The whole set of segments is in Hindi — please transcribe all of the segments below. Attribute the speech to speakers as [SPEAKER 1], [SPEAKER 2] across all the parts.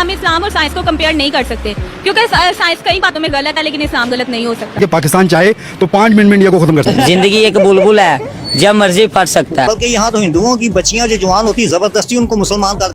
[SPEAKER 1] हम इस्लाम और साइंस को कंपेयर नहीं कर सकते, क्योंकि साइंस कई बातों में गलत है लेकिन इस्लाम गलत नहीं हो सकता।
[SPEAKER 2] कि पाकिस्तान चाहे तो 5 मिनट में इंडिया को खत्म कर सकता है।
[SPEAKER 3] जिंदगी एक बुलबुल है, जब मर्जी फट सकता है।
[SPEAKER 4] बल्कि यहाँ तो हिंदुओं की बच्चियां जो जवान होती जबरदस्ती उनको मुसलमान का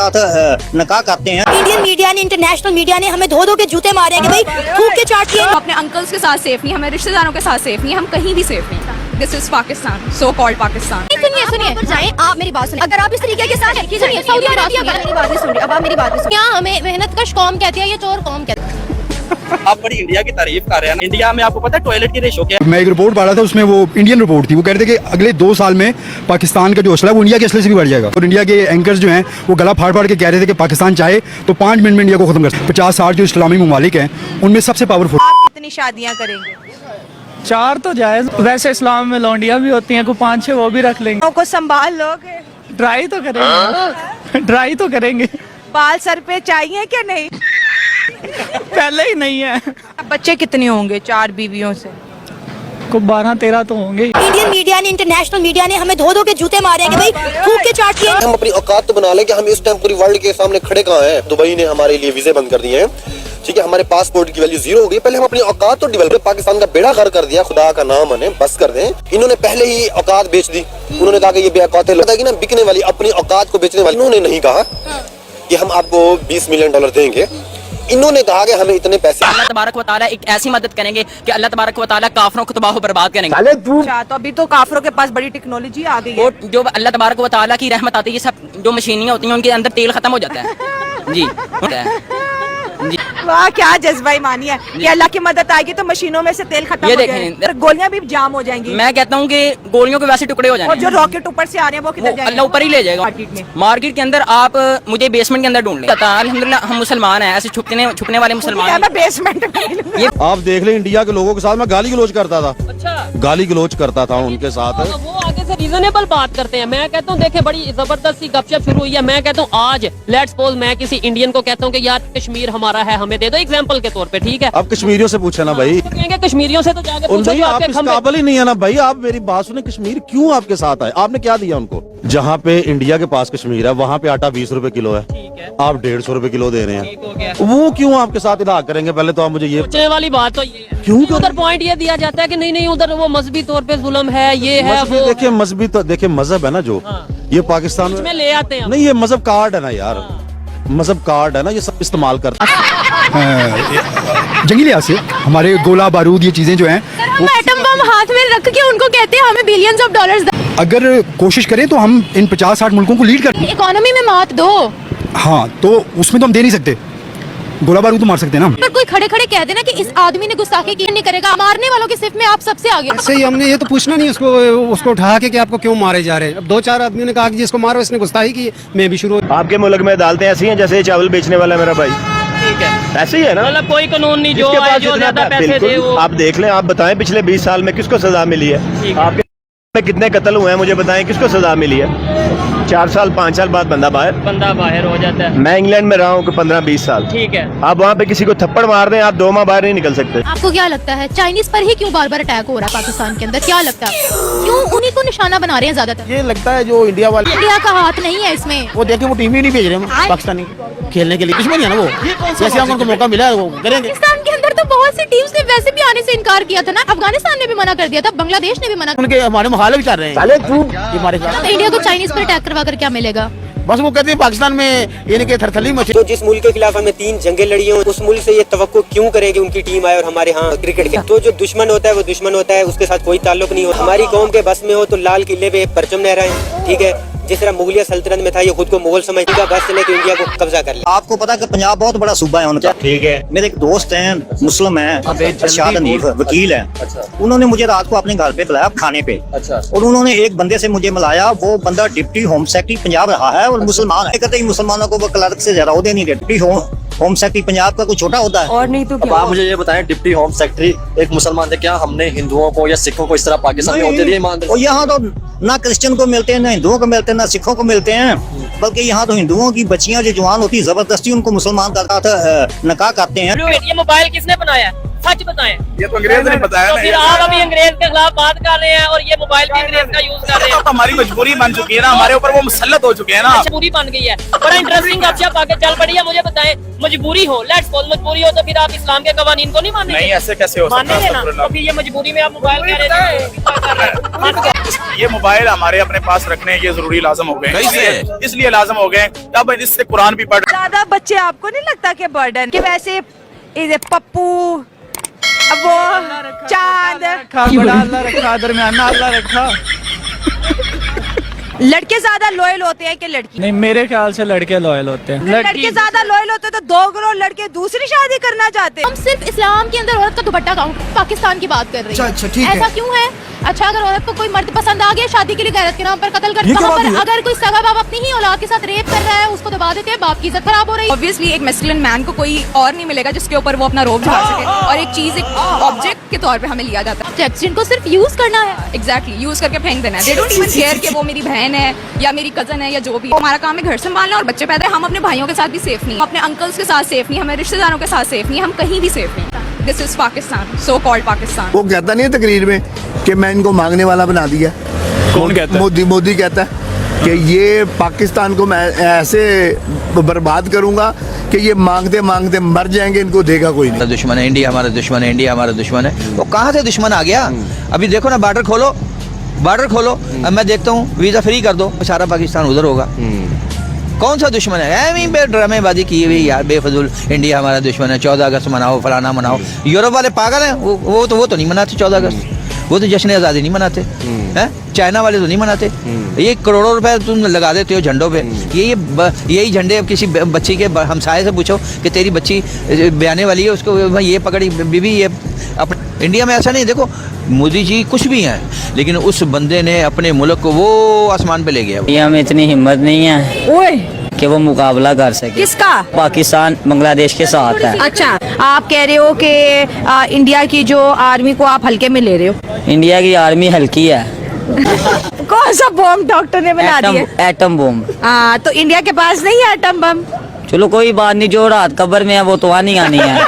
[SPEAKER 4] नकाह करते हैं।
[SPEAKER 5] इंडियन मीडिया ने, इंटरनेशनल मीडिया ने हमें धो धो के जूते मारे हैं कि भाई थूक के चाटिए।
[SPEAKER 1] अपने अंकल्स के साथ सेफ नहीं, हमें रिश्तेदारों के साथ सेफ नहीं, हम कहीं भी सेफ नहीं। This is Pakistan, so called Pakistan.
[SPEAKER 5] सुनिए जाए आप मेरी बात सुनिए। अगर आप इस तरीके के साथ सुनिए, सऊदी अरबिया मेरी बात नहीं सुन रही। अब आप मेरी बात नहीं सुनिए। क्या हमें मेहनत कश कौम कहते हैं, ये चोर कौम कहते हैं।
[SPEAKER 6] आप बड़ी इंडिया की तारीफ कर रहे हैं। इंडिया में आपको पता है टॉयलेट की रेशो क्या है?
[SPEAKER 2] मैं एक रिपोर्ट पढ़ा था, उसमें वो इंडियन रिपोर्ट थी, वो कह रहे थे कि अगले 2 साल में पाकिस्तान का जो असला है वो इंडिया के असले से भी बढ़ जाएगा। और इंडिया के एंकर्स जो हैं वो गला फाड़ फाड़ के कह रहे थे कि पाकिस्तान चाहे तो 5 मिनट में इंडिया को खत्म कर सकता है। 50-60 जो इस्लामी ममालिक हैं उनमें सबसे पावरफुल।
[SPEAKER 7] आप कितनी शादियां करेंगे?
[SPEAKER 8] 4 तो जायज, वैसे इस्लाम में लौंडियां भी होती हैं, को 5-6 वो भी रख लेंगे।
[SPEAKER 7] को संभाल लोगे?
[SPEAKER 8] ट्राई तो करेंगे, ट्राई तो करेंगे।
[SPEAKER 7] बाल सर पे चाहिए क्या नहीं?
[SPEAKER 8] पहले ही नहीं है।
[SPEAKER 7] बच्चे कितने होंगे 4 बीवियों से?
[SPEAKER 8] को 12-13 तो होंगे।
[SPEAKER 5] इंडियन मीडिया ने, इंटरनेशनल मीडिया ने हमें धो धो के जूते मारे हैं कि भाई थूक के चाटिए।
[SPEAKER 9] हम अपनी औकात तो बना लें कि हम इस टाइम पूरी वर्ल्ड के सामने खड़े कहाँ हैं। दुबई ने हमारे लिए वीजे बंद कर दिए हैं, ठीक है, हमारे पासपोर्ट की वैल्यू 0 हो गई। पहले हम अपनी औकात तो डेवलप, पाकिस्तान का बेड़ा गर्क कर दिया, खुदा का नाम है, बस कर दें। इन्होंने पहले ही औकात बेच दी। उन्होंने कहा कि ये बेऔकात है ना, बिकने वाली अपनी औकात को बेचने वाली। इन्होंने नहीं कहा कि हम आपको $20 मिलियन देंगे, इन्होंने कहा कि हमें इतने पैसे।
[SPEAKER 3] अल्लाह तबारक व तआला एक ऐसी मदद करेंगे कि अल्लाह तबारक व तआला काफिरों को तबाह बर्बाद करेंगे।
[SPEAKER 7] अच्छा, तो अभी तो काफिरों के पास बड़ी टेक्नोलॉजी आ गई है।
[SPEAKER 3] वो जो अल्लाह तबारक व तआला की रहमत आती है, सब जो मशीनियां होती हैं उनके अंदर तेल खत्म हो जाता है। जी जी,
[SPEAKER 7] वाह क्या जज्बा ईमानी है कि अल्लाह की मदद आएगी तो मशीनों में से तेल खत्म
[SPEAKER 3] ये
[SPEAKER 7] हो
[SPEAKER 3] देखें,
[SPEAKER 7] जाएगा, गोलियां भी जाम हो जाएंगी।
[SPEAKER 3] मैं कहता हूँ कि गोलियों के वैसे टुकड़े हो
[SPEAKER 7] और
[SPEAKER 3] जाएंगे,
[SPEAKER 7] जो रॉकेट ऊपर से आ रहे हैं वो किधर जाएंगे?
[SPEAKER 3] अल्लाह ऊपर ही ले जाएगा।
[SPEAKER 7] मार्केट में,
[SPEAKER 3] मार्केट के अंदर आप मुझे बेसमेंट के अंदर ढूंढ लें। अल्हम्दुलिल्लाह हम मुसलमान हैं, ऐसे छुपने वाले मुसलमान।
[SPEAKER 7] मैं बेसमेंट में
[SPEAKER 3] ये
[SPEAKER 10] आप देख लें, इंडिया के लोगों के साथ मैं गाली गलौज करता था।
[SPEAKER 11] अच्छा,
[SPEAKER 10] गाली गलौज करता था उनके साथ।
[SPEAKER 11] वो आगे से रीजनेबल बात करते हैं। मैं कहता हूँ देखे बड़ी जबरदस्त सी गपशप शुरू हुई है। मैं कहता हूँ आज लेट्स सपोज मैं किसी इंडियन को कहता हूँ कि यार कश्मीर हमारा है, हमें दे दो एग्जांपल के तौर पे, ठीक है?
[SPEAKER 10] अब कश्मीरियों से पूछे ना भाई,
[SPEAKER 11] तो कहेंगे कश्मीरियों से तो जाके पूछो
[SPEAKER 10] नहीं,
[SPEAKER 11] जो
[SPEAKER 10] आप
[SPEAKER 11] आपके
[SPEAKER 10] इस
[SPEAKER 11] खंबे।
[SPEAKER 10] काबिल ही नहीं है ना भाई। आप मेरी बात सुने, कश्मीर क्यों आपके साथ आए? आपने क्या दिया उनको? जहाँ पे इंडिया के पास कश्मीर है वहाँ पे आटा 20 रुपए किलो है, आप 150 रुपए किलो दे रहे हैं। वो क्यों आपके साथ इलाहा करेंगे? पहले तो आप मुझे ये
[SPEAKER 11] सोचने वाली बात तो ये है।
[SPEAKER 10] क्यों
[SPEAKER 11] उधर पॉइंट ये दिया जाता है कि नहीं नहीं उधर वो मजहबी तौर पे जुल्म है, ये है वो।
[SPEAKER 10] देखिए मजहबी तो देखिए, मजहब है ना जो ये पाकिस्तान
[SPEAKER 11] में ले आते हैं।
[SPEAKER 10] नहीं, ये मजहब कार्ड है ना यार, मजहब कार्ड है ना, ये सब इस्तेमाल करते
[SPEAKER 2] जंगी लिहाज से हमारे गोला बारूद ये चीजें जो हैं
[SPEAKER 5] हम एटम बम हाथ में रख के उनको कहते हैं हमें बिलियंस ऑफ डॉलर्स।
[SPEAKER 2] अगर कोशिश करें तो हम इन 50-60 मुल्कों को लीड कर।
[SPEAKER 5] इकोनॉमी में मात दो।
[SPEAKER 2] हाँ, तो उसमें तो हम दे नहीं सकते, गोला बारूद तो मार सकते हैं ना।
[SPEAKER 5] पर कोई खड़े खड़े कह देना कि इस आदमी ने गुस्ताखी की नहीं करेगा, मारने वालों की सिर्फ में आप सबसे आगे।
[SPEAKER 12] ऐसे ही हमने ये तो पूछना नहीं उसको उठा के कि आपको क्यों मारे जा रहे हैं। अब 2-4 आदमियों ने कहा कि जिसको मारो इसने गुस्ताखी की, मैं भी शुरू।
[SPEAKER 6] आपके मुल्क में अदालतें ऐसी हैं जैसे चावल बेचने वाला मेरा भाई,
[SPEAKER 11] ठीक है,
[SPEAKER 6] ऐसे ही है ना।
[SPEAKER 11] मतलब कोई कानून नहीं, जो
[SPEAKER 6] जिसके पास
[SPEAKER 11] जो
[SPEAKER 6] जितना
[SPEAKER 11] ज्यादा पैसे दे वो।
[SPEAKER 6] आप देख लें, आप बताएं पिछले 20 साल में किसको सजा मिली है? आपके में कितने कत्ल हुए हैं मुझे बताएं, किसको सजा मिली है? 4 साल 5 साल बाद बंदा बाहर हो जाता है। मैं इंग्लैंड में रहा हूँ 15-20 साल,
[SPEAKER 11] ठीक है।
[SPEAKER 6] आप वहाँ पे किसी को थप्पड़ मार दें, आप 2 माह बाहर नहीं निकल सकते।
[SPEAKER 5] आपको क्या लगता है चाइनीज पर ही क्यों बार बार अटैक हो रहा है पाकिस्तान के अंदर? क्या लगता है क्यों उन्हीं को निशाना बना रहे हैं ज्यादातर?
[SPEAKER 12] ये लगता है जो इंडिया वाले,
[SPEAKER 5] इंडिया का हाथ नहीं है इसमें।
[SPEAKER 12] वो देखे वो टीम ही नहीं भेज रहे पाकिस्तानी खेलने के लिए। दुश्मन है ना वो, जैसे हमको मौका मिला है वो करेंगे।
[SPEAKER 5] पाकिस्तान के अंदर तो बहुत सी टीम्स ने वैसे भी आने से इनकार किया था ना। अफगानिस्तान ने भी मना कर दिया था, बांग्लादेश ने भी मना।
[SPEAKER 12] उनके हमारे मुखालिफ कर रहे हैं हमारे साथ।
[SPEAKER 5] तो इंडिया को चाइनीज पर अटैक करवा कर क्या मिलेगा?
[SPEAKER 12] बस वो कहते हैं पाकिस्तान में इनके थरथली मची।
[SPEAKER 3] तो जिस मुल्क के खिलाफ हमें 3 जंगें लड़ी हैं, उस मुल्क से ये तवक्को क्यों करें कि उनकी टीम आए और हमारे यहाँ क्रिकेट के? तो जो दुश्मन होता है वो दुश्मन होता है, उसके साथ कोई ताल्लुक नहीं हो। हमारी कौम के बस में हो तो लाल किले पे परचम लहराएं, ठीक है? जिस तरह मुगलिया सल्तनत में था, ये खुद को मुगल समझता, बस चले कि इंडिया को कब्जा कर ले।
[SPEAKER 4] आपको पता है कि पंजाब बहुत बड़ा सूबा है उनका, ठीक है। मेरे एक दोस्त हैं, मुस्लिम हैं, अरशाद हनीफ वकील हैं। उन्होंने मुझे रात को अपने घर पे बुलाया खाने पे, और उन्होंने एक बंदे से मुझे मिलाया। वो बंदा डिप्टी होम सेक्रेटरी पंजाब रहा है और मुसलमान है। कहते ही मुसलमानों को वो क्लर्क से ज्यादा ओहदे नहीं देते। डिप्टी होम सेक्रेटरी पंजाब का कोई छोटा होता है?
[SPEAKER 7] और नहीं तो
[SPEAKER 13] अब आप मुझे ये बताएं, डिप्टी होम सेक्रेटरी एक मुसलमान थे, क्या हमने हिंदुओं को या सिखों को इस तरह पाकिस्तान में होते दिए?
[SPEAKER 4] और यहाँ तो ना क्रिश्चियन को मिलते हैं, ना हिंदुओं को मिलते हैं, ना सिखों को मिलते हैं। बल्कि यहाँ तो हिंदुओं की बच्चियां जो जवान होती जबरदस्ती उनको मुसलमान का नकाह करते हैं।
[SPEAKER 11] ये मोबाइल किसने बनाया? सच बताएं।
[SPEAKER 14] ये तो अंग्रेज ने बताया
[SPEAKER 11] तो
[SPEAKER 14] ना।
[SPEAKER 11] फिर आप अभी अंग्रेज के खिलाफ बात कर रहे हैं और ये मोबाइल भी अंग्रेज का यूज कर रहे हैं।
[SPEAKER 14] तो हमारी मजबूरी बन चुकी है ना, हमारे ऊपर वो मुसल्लत हो चुके हैं ना।
[SPEAKER 11] मजबूरी बन गई है। बड़ा इंटरेस्टिंग गपशप आगे चल पड़ी है। मुझे बताएं, मजबूरी हो, लेट्स सपोज मजबूरी हो, तो फिर आप इस्लाम के कवानीन को नहीं मानेंगे?
[SPEAKER 14] नहीं, ऐसे कैसे हो सकता है?
[SPEAKER 11] मानेंगे ना? तो फिर ये मजबूरी में आप मोबाइल कह रहे थे।
[SPEAKER 14] ये मोबाइल हमारे अपने पास रखने ये जरूरी लाजम हो गए, इसलिए लाजम हो गए। अब इससे कुरान भी पढ़।
[SPEAKER 7] ज्यादा बच्चे आपको नहीं लगता कि बर्डन कि वैसे इधर पप्पू अब वो चांद
[SPEAKER 8] बड़ा अल्लाह रखा, दरमियाना अल्लाह रखा।
[SPEAKER 7] लड़के ज्यादा लॉयल होते हैं कि लड़की?
[SPEAKER 8] नहीं, मेरे ख्याल से लड़के लॉयल होते हैं।
[SPEAKER 7] लड़के ज्यादा लॉयल होते हैं तो 2 करोड़ लड़के दूसरी शादी करना चाहते हैं।
[SPEAKER 5] हम सिर्फ इस्लाम के अंदर औरत का दुपट्टा काउंट पाकिस्तान की बात कर रहे हैं।
[SPEAKER 2] अच्छा, ठीक है।
[SPEAKER 5] ऐसा क्यों है? अच्छा, अगर औरत को कोई मर्द पसंद आ गया, शादी के लिए गैरत के नाम पर कत्ल कर, वहाँ पर अगर कोई सगा बाप अपनी ही औलाद के साथ रेप कर रहा है, उसको दबा देते हैं, बाप की इज्जत खराब हो रही है।
[SPEAKER 1] ऑब्वियसली एक मैस्कुलिन मैन को कोई और नहीं मिलेगा जिसके ऊपर वो अपना रोब झाड़ सके, और एक चीज एक ऑब्जेक्ट के तौर पे हमें लिया जाता है।
[SPEAKER 5] ऑब्जेक्ट जिनको सिर्फ यूज करना है।
[SPEAKER 1] एग्जैक्टली, यूज करके फेंक देना है। दे डोंट इवन केयर कि वो मेरी बहन है या मेरी कजन है या जो भी। हमारा काम है घर संभालना और बच्चे पैदा है। हम अपने भाइयों के साथ भी सेफ नहीं, अपने अंकल्स के साथ सेफ नहीं, हमें रिश्तेदारों के साथ सेफ नहीं, हम कहीं भी सेफ नहीं। This is Pakistan, so called Pakistan.
[SPEAKER 6] वो कहता नहीं है तकरीर में कि मैं इनको मांगने वाला बना दिया।
[SPEAKER 14] कौन कहता है?
[SPEAKER 6] मोदी कहता है कि ये पाकिस्तान को मैं ऐसे बर्बाद करूंगा कि ये मांगते मांगते मर जाएंगे, इनको देगा कोई नहीं।
[SPEAKER 13] दुश्मन है इंडिया, हमारा दुश्मन है इंडिया, हमारा दुश्मन है। वो कहाँ से दुश्मन आ गया? अभी देखो ना, बॉर्डर खोलो, बॉर्डर खोलो। अब मैं देखता हूँ वीजा फ्री कर दो, सारा पाकिस्तान उधर होगा। कौन सा दुश्मन है? ड्रामेबाजी की हुई यार, बेफजूल। इंडिया हमारा दुश्मन है, 14 अगस्त मनाओ, फलाना मनाओ। यूरोप वाले पागल हैं, वो तो नहीं मनाते 14 अगस्त। वो तो जश्न आज़ादी नहीं मनाते हैं। चाइना वाले तो नहीं मनाते। ये करोड़ों रुपए तुम लगा देते हो झंडों पे। यही झंडे अब किसी बच्ची के हमसाये से पूछो कि तेरी बच्ची ब्याने वाली है, उसको ये पकड़ी बीबी, ये अपने इंडिया में ऐसा नहीं। देखो मोदी जी कुछ भी हैं, लेकिन उस बंदे ने अपने मुल्क को वो आसमान पे ले गया।
[SPEAKER 11] इंडिया में इतनी हिम्मत नहीं है कि वो मुकाबला कर सके।
[SPEAKER 7] किसका?
[SPEAKER 11] पाकिस्तान बांग्लादेश के साथ है।
[SPEAKER 7] अच्छा, आप कह रहे हो कि इंडिया की जो आर्मी को आप हल्के में ले रहे हो?
[SPEAKER 11] इंडिया की आर्मी हल्की है।
[SPEAKER 7] कौन सा बॉम्ब डॉक्टर ने बना दिया?
[SPEAKER 11] Atom bomb.
[SPEAKER 7] हाँ, तो इंडिया के पास नहीं है एटम बम।
[SPEAKER 11] चलो कोई बात नहीं, जो रात कब्र में है वो तो आनी आनी है।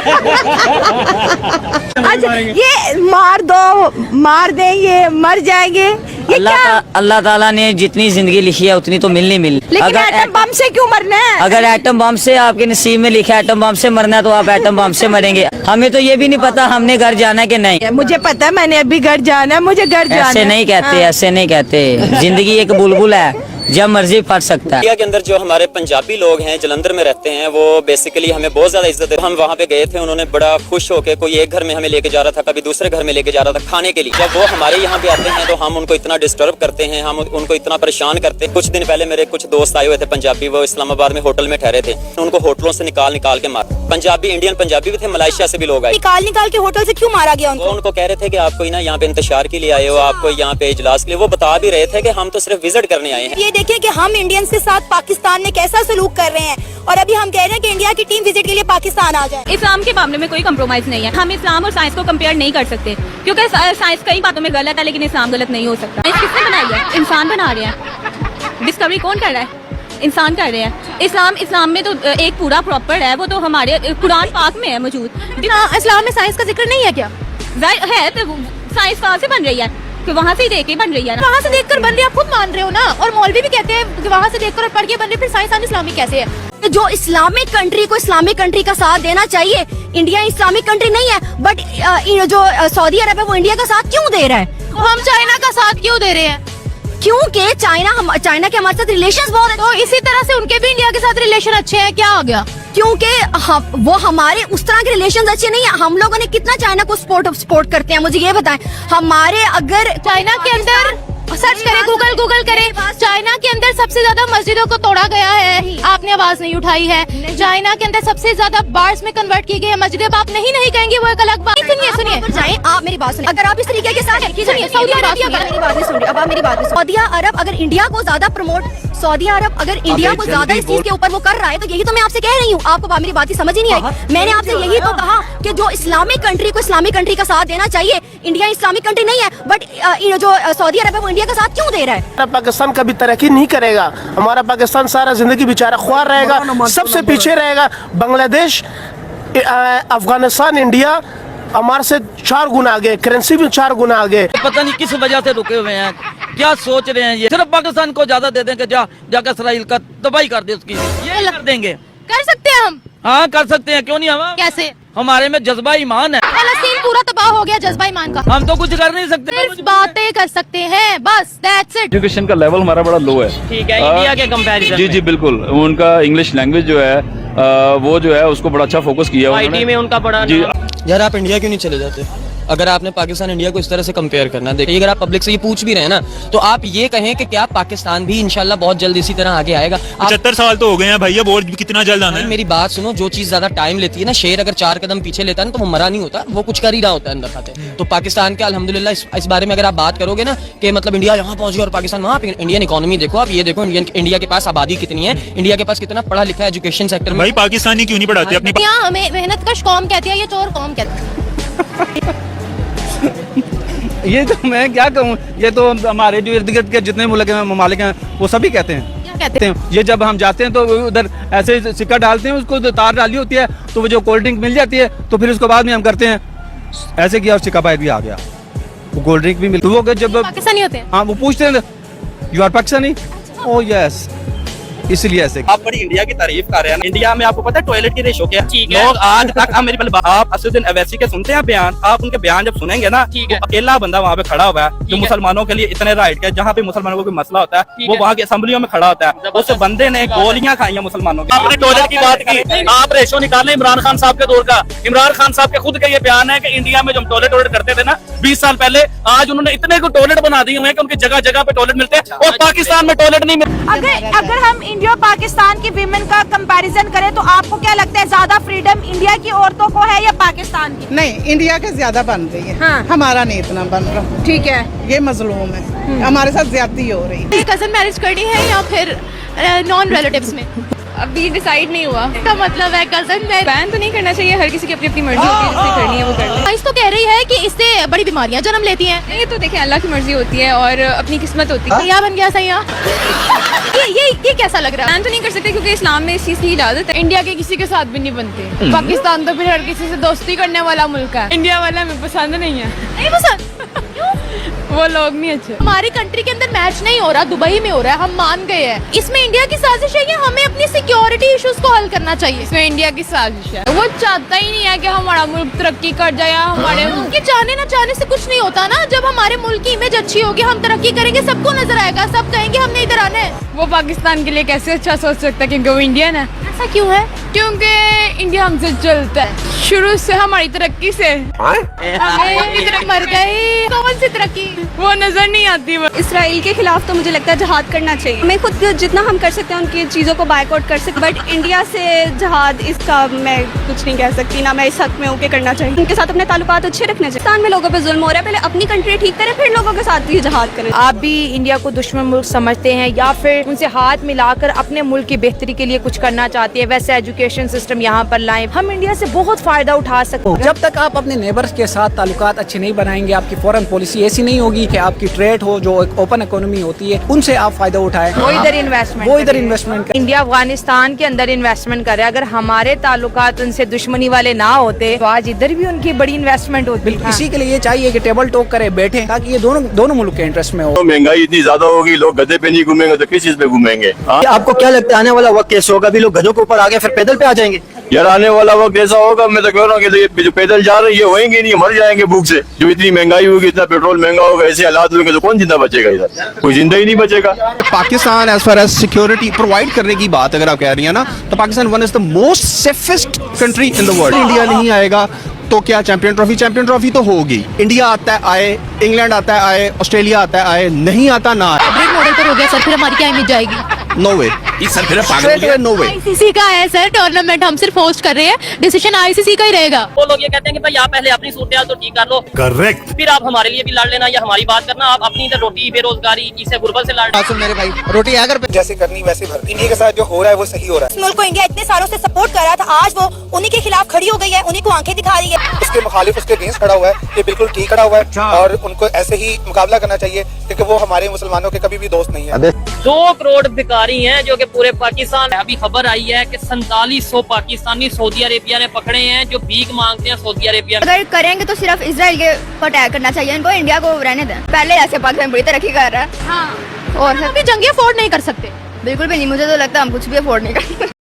[SPEAKER 7] अच्छा, ये मार दो, मार देंगे, मर जाएंगे, ये क्या?
[SPEAKER 11] अल्लाह ताला ने जितनी जिंदगी लिखी है उतनी तो मिलनी मिल।
[SPEAKER 7] लेकिन एटम बम से क्यों मरना है?
[SPEAKER 11] अगर एटम बम से आपके नसीब में लिखा है एटम बम से मरना है, तो आप एटम बम से मरेंगे। हमें तो ये भी नहीं पता हमने घर जाना है कि नहीं।
[SPEAKER 7] मुझे पता है, मैंने अभी घर जाना है, मुझे घर जाना है।
[SPEAKER 11] ऐसे नहीं कहते, ऐसे नहीं कहते। जिंदगी एक बुलबुल है, जब मर्जी फट सकता है।
[SPEAKER 3] इंडिया के अंदर जो हमारे पंजाबी लोग हैं, जलंधर में रहते हैं, वो बेसिकली हमें बहुत ज्यादा इज्जत है। हम वहाँ पे गए थे, उन्होंने बड़ा खुश होकर कोई एक घर में हमें लेके जा रहा था, कभी दूसरे घर में लेके जा रहा था खाने के लिए। जब वो हमारे यहाँ पे आते हैं तो हम उनको इतना डिस्टर्ब करते हैं, हम उनको इतना परेशान करते हैं। कुछ दिन पहले मेरे कुछ दोस्त आए हुए थे पंजाबी, वो इस्लामाबाद में होटल में ठहरे थे। उनको होटलों से निकाल के मार। पंजाबी, इंडियन पंजाबी भी थे, मलेशिया से भी लोग आए।
[SPEAKER 5] निकाल के होटल से क्यों मारा गया उनको?
[SPEAKER 3] उनको कह रहे थे कि आपको ना यहाँ पे इंतशार के लिए आए हो, आपको यहाँ पे इजलास के लिए। वो बता भी रहे थे कि हम तो सिर्फ विजिट करने आए हैं।
[SPEAKER 5] ये देखिए कि हम इंडियंस के साथ पाकिस्तान ने कैसा सलूक कर रहे हैं, और अभी हम कह रहे हैं कि इंडिया की टीम विजिट के लिए पाकिस्तान आ जाए।
[SPEAKER 1] इस्लाम के मामले में कोई कंप्रोमाइज नहीं है। हम इस्लाम और साइंस को कंपेयर नहीं कर सकते, क्योंकि साइंस कई बातों में गलत है, लेकिन इस्लाम गलत नहीं हो सकता। साइंस किसने बनाई है? इंसान बना रहे हैं। डिस्कवरी कौन कर रहा है? इंसान कर रहे हैं। इस्लाम में तो एक पूरा प्रॉपर है, वो तो हमारे कुरान पाक में है मौजूद।
[SPEAKER 5] इस्लाम में साइंस का जिक्र नहीं है क्या?
[SPEAKER 1] है तो साइंस कहाँ से बन रही है? कि वहाँ से ही देख के बन रही है ना।
[SPEAKER 5] वहाँ से देखकर बन रही है, आप खुद मान रहे हो ना। और मौलवी भी कहते हैं कि वहाँ से देखकर और पढ़ के बन रही, फिर साइंस इस्लामिक कैसे है? जो इस्लामिक कंट्री को इस्लामिक कंट्री का साथ देना चाहिए, इंडिया इस्लामिक कंट्री नहीं है, बट जो सऊदी अरब है वो इंडिया का साथ क्यों दे रहा है? हम चाइना का साथ क्यों दे रहे हैं? क्योंकि चाइना के हमारे साथ रिलेशंस बहुत है, तो इसी तरह से उनके भी इंडिया के साथ रिलेशन अच्छे हैं। क्या हो गया? क्योंकि वो हमारे उस तरह के रिलेशंस अच्छे नहीं है। हम लोगों ने कितना चाइना को सपोर्ट करते हैं, मुझे ये बताएं। हमारे अगर चाइना के अंदर सर्च करें, गूगल करें, चाइना के अंदर सबसे ज्यादा मस्जिदों को तोड़ा गया है, आपने आवाज नहीं उठाई है। चाइना के अंदर सबसे ज्यादा बार्स में कन्वर्ट की गई है मस्जिदें। आप नहीं कहेंगे, वो एक अलग बात। सुनिए, आप मेरी बात सुनिए। अगर आप इस तरीके के साथ सऊदी अरब अगर इंडिया को ज्यादा प्रमोट, सऊदी अरब अगर इंडिया को ज्यादा इस चीज के ऊपर वो कर रहा है, तो यही तो मैं आपसे कह रही हूँ। आपको मेरी बात समझ ही नहीं आई। मैंने आपसे यही तो कहा कि जो इस्लामिक कंट्री को इस्लामिक कंट्री का साथ देना चाहिए। इंडिया इस्लामिक कंट्री नहीं है, बट जो सऊदी अरब है वो इंडिया का साथ क्यों दे रहा है?
[SPEAKER 6] पाकिस्तान कभी तरक्की नहीं करेगा। हमारा पाकिस्तान सारा जिंदगी बेचारा ख्वार रहेगा, सबसे पीछे रहेगा। बांग्लादेश, अफगानिस्तान, इंडिया
[SPEAKER 14] हमारे से 4 गुना आगे, करेंसी भी 4 गुना आगे।
[SPEAKER 13] पता नहीं किस वजह से रुके हुए हैं, क्या सोच रहे हैं ये। सिर्फ पाकिस्तान को ज्यादा दे दें कि जाकर इसराइल का तबाही कर दे उसकी, ये कर देंगे।
[SPEAKER 5] कर सकते हैं हम?
[SPEAKER 13] हाँ कर सकते हैं, क्यों नहीं। हम
[SPEAKER 5] कैसे?
[SPEAKER 13] हमारे में जज्बा ईमान है।
[SPEAKER 5] फलस्तीन पूरा तबाह हो गया जज्बा ईमान का।
[SPEAKER 13] हम तो कुछ कर नहीं सकते,
[SPEAKER 5] सिर्फ बातें कर सकते हैं, बस दैट्स इट।
[SPEAKER 15] एजुकेशन का लेवल हमारा बड़ा लो है।
[SPEAKER 11] ठीक है, इंडिया के कंपैरिजन
[SPEAKER 15] जी जी बिल्कुल। उनका इंग्लिश लैंग्वेज जो है वो जो है उसको बड़ा अच्छा फोकस किया है
[SPEAKER 11] आईटी में उनका बड़ा
[SPEAKER 15] जी।
[SPEAKER 16] यार आप इंडिया क्यों नहीं चले जाते? अगर आपने पाकिस्तान इंडिया को इस तरह से कंपेयर करना, देखिए अगर आप पब्लिक से ये पूछ भी रहे हैं ना, तो आप ये कहें कि क्या पाकिस्तान भी इंशाल्लाह बहुत जल्द इसी तरह आगे आएगा।
[SPEAKER 15] 75 साल तो हो गए हैं भैया, और कितना जल्द आना है।
[SPEAKER 16] मेरी बात सुनो, जो चीज ज्यादा टाइम लेती है ना, शेर अगर 4 कदम पीछे लेता है ना तो वो मरा नहीं होता, वो कुछ कर ही रहा होता है अंदर खाते। तो पाकिस्तान के अल्हम्दुलिल्लाह इस बारे में अगर आप बात करोगे ना कि मतलब इंडिया यहाँ पहुंच गया और पाकिस्तान वहाँ, इंडियन इकोनॉमी देखो आप, ये देखो इंडिया के पास आबादी कितनी है, इंडिया के पास कितना पढ़ा लिखा है एजुकेशन सेक्टर में।
[SPEAKER 15] भाई पाकिस्तानी क्यों नहीं पढ़ाते अपनी?
[SPEAKER 5] यहाँ हमें मेहनत कश कौम कहती है, ये चोर कौम कहती है।
[SPEAKER 8] ये तो मैं क्या कहूँ, ये तो हमारे जो इर्द गिर्द के जितने मुल्क हैं, ममालिक हैं, वो सभी कहते हैं।
[SPEAKER 5] क्या कहते हैं?
[SPEAKER 8] ये जब हम जाते हैं तो उधर ऐसे सिक्का डालते हैं, उसको तार डाली होती है तो वो जो कोल्ड ड्रिंक मिल जाती है, तो फिर उसको बाद में हम करते हैं ऐसे किया और सिक्का पाइप भी आ गया, वो कोल्ड ड्रिंक भी मिलती है। वो जब
[SPEAKER 5] पाकिस्तानी होते हैं,
[SPEAKER 8] हाँ वो पूछते हैं you are Pakistani, oh yes, इसलिए ऐसे।
[SPEAKER 14] आप बड़ी इंडिया की तारीफ कर रहे हैं। इंडिया में आपको पता है टॉयलेट की रेशो क्या है? लोग आज तक मेरी पहले आप असदुद्दीन अवैसी के सुनते हैं बयान, आप उनके बयान जब सुनेंगे ना, तो अकेला बंदा वहाँ पे खड़ा हुआ है जो मुसलमानों के लिए इतने राइट है, जहाँ पे मुसलमानों को कोई मसला होता है वो वहाँ की असेंबलियों में खड़ा होता है। उस बंदे ने गोलियां खाई हैं मुसलमानों की।
[SPEAKER 15] आपने टॉयलेट की बात की, आप रेशो निकालें इमरान खान साहब के दौर का। इमरान खान साहब के खुद का ये बयान है कि इंडिया में जब टॉयलेट करते थे ना 20 साल पहले, आज उन्होंने इतने को टॉयलेट बना दिए हुए हैं कि उनकी जगह जगह पे टॉयलेट मिलते हैं और पाकिस्तान में टॉयलेट नहीं मिलते।
[SPEAKER 7] अगर हम इंडिया पाकिस्तान की वीमेन का कंपैरिजन करें तो आपको क्या लगता है ज्यादा फ्रीडम इंडिया की औरतों को है या पाकिस्तान की?
[SPEAKER 17] नहीं, इंडिया के ज्यादा बन रही है।
[SPEAKER 7] हाँ।
[SPEAKER 17] हमारा नहीं इतना बन रहा।
[SPEAKER 7] ठीक है,
[SPEAKER 17] ये मजलूम है, हमारे साथ ज्यादती हो रही है।
[SPEAKER 5] कजन मैरिज करनी है या फिर नॉन रिलेटिव्स में?
[SPEAKER 1] अभी डिसाइड नहीं हुआ।
[SPEAKER 5] इसका मतलब है कजन में
[SPEAKER 1] बैन तो नहीं करना चाहिए, हर किसी की अपनी अपनी मर्जी होती है, जिससे करनी है वो कर ले।
[SPEAKER 5] साइंस तो कह रही है कि इससे बड़ी बीमारियां जन्म लेती हैं।
[SPEAKER 1] ये तो देखिए अल्लाह की मर्जी होती है और अपनी किस्मत होती है।
[SPEAKER 5] सैया बन गया सैया। ये कैसा लग रहा है?
[SPEAKER 1] बैन तो नहीं कर सकते क्योंकि इस्लाम में इस चीज की इजाजत है।
[SPEAKER 7] इंडिया के किसी के साथ भी नहीं बनते। पाकिस्तान तो फिर हर किसी से दोस्ती करने वाला मुल्क है। इंडिया वाला हमें पसंद नहीं है।
[SPEAKER 5] नहीं पसंद?
[SPEAKER 7] वो लोग नहीं अच्छे।
[SPEAKER 5] हमारी कंट्री के अंदर मैच नहीं हो रहा, दुबई में हो रहा है, हम मान गए हैं। इसमें इंडिया की साजिश है कि हमें अपनी सिक्योरिटी इश्यूज को हल करना चाहिए।
[SPEAKER 7] इसमें इंडिया की साजिश है। वो चाहता ही नहीं है कि हमारा मुल्क तरक्की कर जाए। हमारे
[SPEAKER 5] उनके चाहने ना चाहने से कुछ नहीं होता ना। जब हमारे मुल्क की इमेज अच्छी होगी, हम तरक्की करेंगे, सबको नजर आएगा, सब कहेंगे हमने इधर आना है।
[SPEAKER 7] वो पाकिस्तान के लिए कैसे अच्छा सोच सकता है क्योंकि वो इंडियन है।
[SPEAKER 5] ऐसा क्यों है?
[SPEAKER 7] क्योंकि इंडिया हमसे चलता है शुरू से, हमारी तरक्की से।
[SPEAKER 5] मर गए, कौन सी तरक्की?
[SPEAKER 7] वो नजर नहीं आती।
[SPEAKER 1] इसराइल के खिलाफ तो मुझे लगता है जहाद करना चाहिए। हमें खुद जितना हम कर सकते हैं उनकी चीज़ों को बायकॉट कर सकते, बट इंडिया से जहाद इसका मैं कुछ नहीं कह सकती, ना मैं इस हक में हूँ कि करना चाहिए। उनके साथ अपने ताल्लुकात अच्छे रखने चाहिए। पाकिस्तान में लोगों पे जुल्म हो रहा है, पहले अपनी कंट्री ठीक करें फिर लोगों के साथ ये जहाद करें।
[SPEAKER 7] आप भी इंडिया को दुश्मन मुल्क समझते हैं या फिर उनसे हाथ मिलाकर अपने मुल्क की बेहतरी के लिए कुछ करना चाहते हैं? वैसे एजुकेशन सिस्टम यहाँ पर लाएं, हम इंडिया से बहुत फायदा उठा सकते हैं।
[SPEAKER 12] जब तक आप अपने नेबर्स के साथ ताल्लुकात अच्छे नहीं बनाएंगे, आपकी फॉरेन पॉलिसी ऐसी नहीं होगी कि आपकी ट्रेड हो, जो एक ओपन इकोनॉमी होती है, उनसे आप फायदा उठाएं।
[SPEAKER 7] वो इधर इन्वेस्टमेंट
[SPEAKER 12] करें।
[SPEAKER 7] इंडिया अफगानिस्तान के अंदर इन्वेस्टमेंट करे। अगर हमारे ताल्लुकात उनसे दुश्मनी वाले ना होते तो आज इधर भी उनकी बड़ी इन्वेस्टमेंट होती।
[SPEAKER 12] बिल्कुल, इसी के लिए ये चाहिए कि टेबल टॉक करे, बैठे, ताकि ये दोनों मुल्क के इंटरेस्ट में हो।
[SPEAKER 6] तो महंगाई इतनी ज्यादा होगी, लोग गधे पे नहीं घूमेंगे तो किस चीज पे घूमेंगे?
[SPEAKER 4] आपको क्या लगता है आने वाला वक्त कैसे होगा? भी लोग गधों के ऊपर आ गए फिर पैदल पे आ जाएंगे?
[SPEAKER 6] यार आने वाला वक्त ऐसा होगा, मैं तो कह रहा हूँ कि जो पैदल जा रहे हैं ये होएंगे नहीं, मर जाएंगे भूख से। जो इतनी महंगाई होगी, इतना पेट्रोल महंगा होगा, ऐसे हालात होंगे तो कौन जिंदा बचेगा? इधर कोई जिंदा ही नहीं बचेगा।
[SPEAKER 10] Pakistan as far as security provide करने की बात अगर आप कह रही हैं ना, तो Pakistan one is the most safest country in the world. India नहीं आएगा तो क्या चैंपियन ट्रॉफी तो होगी। इंडिया आता है आए, इंग्लैंड आता है आए, ऑस्ट्रेलिया आता है आए, नहीं आता ना आए।
[SPEAKER 5] ब्रेक मॉडल पर हो गया सर, फिर हमारी क्या इमेज जाएगी?
[SPEAKER 10] नो वे, नो वे।
[SPEAKER 5] आईसीसी का है सर टूर्नामेंट, हम सिर्फ होस्ट कर रहे हैं, डिसीजन आईसीसी का ही रहेगा।
[SPEAKER 11] वो लोग ये कहते हैं कि भाई आप पहले अपनी सूरत तो ठीक कर लो,
[SPEAKER 10] करेक्ट,
[SPEAKER 11] फिर आप हमारे लिए भी लड़ लेना या हमारी बात करना। आप अपनी इधर रोटी, बेरोजगारी, इसे गुर्बत से लड़।
[SPEAKER 12] मेरे भाई, रोटी अगर
[SPEAKER 14] जैसे करनी वैसे भर। इंडिया के साथ जो हो रहा है वो सही हो रहा है।
[SPEAKER 5] इस मुल्क को इंडिया इतने सालों से सपोर्ट कर रहा था, आज वो उन्हीं के खिलाफ खड़ी हो गई है, उन्हीं को आंखें दिखा रही है।
[SPEAKER 14] उसके मुखालिफ उसके अगेंस्ट खड़ा हुआ है, ये बिल्कुल ठीक खड़ा हुआ है और उनको ऐसे ही मुकाबला करना चाहिए क्योंकि वो हमारे मुसलमानों के कभी भी दोस्त नहीं है।
[SPEAKER 11] 2 करोड़ भिखारी हैं जो कि पूरे पाकिस्तान। अभी खबर आई है कि 4700 पाकिस्तानी सऊदी अरेबिया ने पकड़े हैं जो भीख मांगते हैं सऊदी अरेबिया में।
[SPEAKER 5] अगर करेंगे तो सिर्फ इसराइल के पर अटैक करना चाहिए इनको, इंडिया को रहने दें। पहले ऐसे पाकिस्तान बड़ी तरक्की कर रहा है। हाँ। और
[SPEAKER 7] अभी जंगे अफोर्ड नहीं कर सकते।
[SPEAKER 5] बिल्कुल भी नहीं, मुझे तो लगता है हम कुछ भी अफोर्ड नहीं कर सकते।